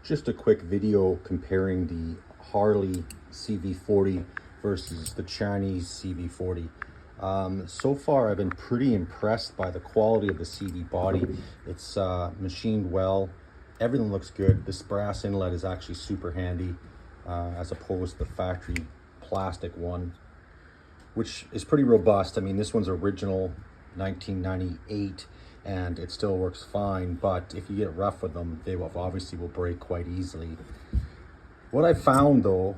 Just a quick video comparing the Harley CV40 versus the Chinese CV40. So far I've been pretty impressed by the quality of the CV body. It's machined well, everything looks good. This brass inlet is actually super handy as opposed to the factory plastic one, which is pretty robust. I mean, this one's original 1998 and it still works fine, but if you get rough with them, they will obviously will break quite easily. What I found though,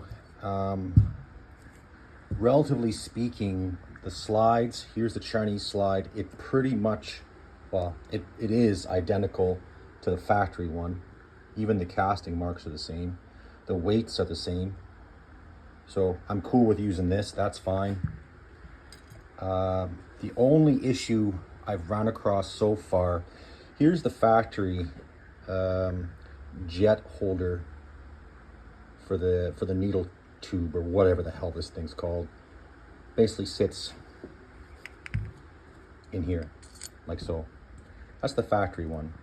relatively speaking, the slides, here's the Chinese slide, it pretty much, well, it is identical to the factory one. Even the casting marks are the same. The weights are the same. So I'm cool with using this, that's fine. The only issue I've run across so far, here's the factory jet holder for the needle tube or whatever the hell this thing's called. Basically sits in here like so. That's the factory one.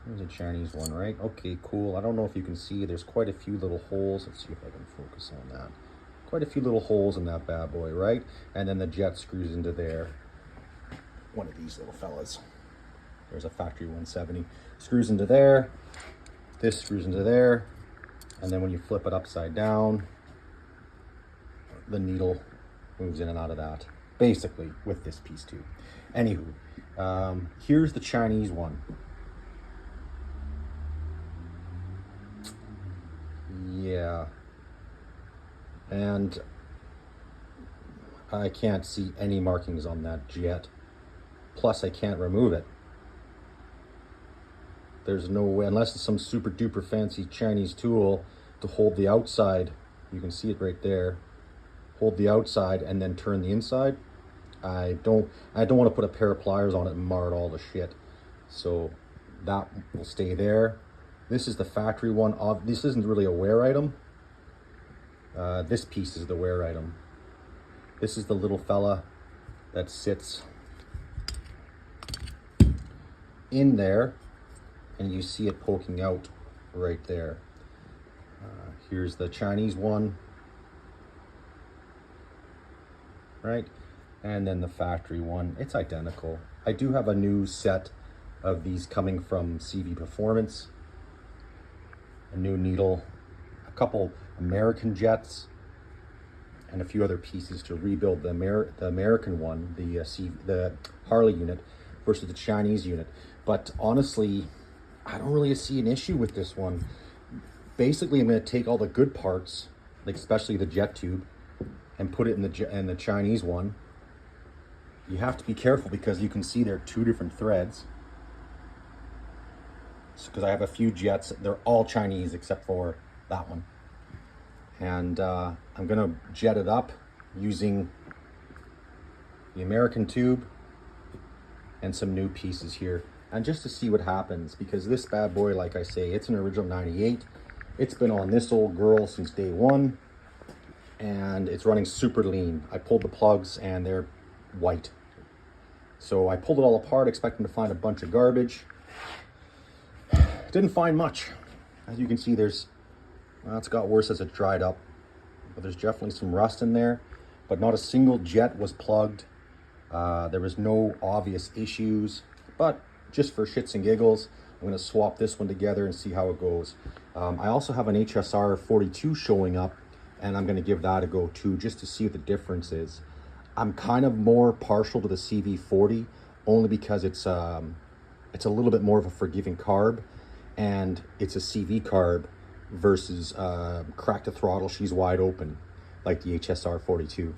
There's a Chinese one, right? Okay, cool. I don't know if you can see, there's quite a few little holes. Let's see if I can focus on that. Quite a few little holes in that bad boy, right? And then the jet screws into there. One of these little fellas. There's a factory 170. Screws into there. This screws into there. And then when you flip it upside down, the needle moves in and out of that. Basically, with this piece too. Anywho, here's the Chinese one. Yeah. And I can't see any markings on that jet. Plus, I can't remove it. There's no way, unless it's some super duper fancy Chinese tool to hold the outside. You can see it right there. Hold the outside and then turn the inside. I don't want to put a pair of pliers on it and mar all the shit. So that will stay there. This is the factory one. This isn't really a wear item. This piece is the wear item. This is the little fella that sits in there, and you see it poking out right there. Here's the Chinese one, right? And then the factory one, it's identical. I do have a new set of these coming from CV Performance. A new needle, a couple American jets, and a few other pieces to rebuild the American one, the Harley unit versus the Chinese unit. But honestly, I don't really see an issue with this one. Basically, I'm going to take all the good parts, like especially the jet tube, and put it in the Chinese one. You have to be careful because you can see there are two different threads. Because I have a few jets, they're all Chinese except for that one. And I'm gonna jet it up using the American tube and some new pieces here. And just to see what happens, because this bad boy, like I say, it's an original 98. It's been on this old girl since day one, and it's running super lean. I pulled the plugs and they're white. So I pulled it all apart, expecting to find a bunch of garbage. Didn't find much. As you can see, there's, well, it's got worse as it dried up, but there's definitely some rust in there, but not a single jet was plugged. There was no obvious issues, but just for shits and giggles, I'm gonna swap this one together and see how it goes. I also have an HSR 42 showing up, and I'm gonna give that a go too, just to see what the difference is. I'm kind of more partial to the CV40, only because it's a little bit more of a forgiving carb, and it's a CV carb versus crack the throttle, she's wide open, like the HSR 42.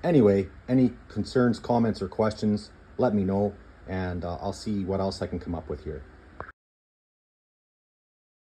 Anyway, any concerns, comments, or questions, let me know, and I'll see what else I can come up with here.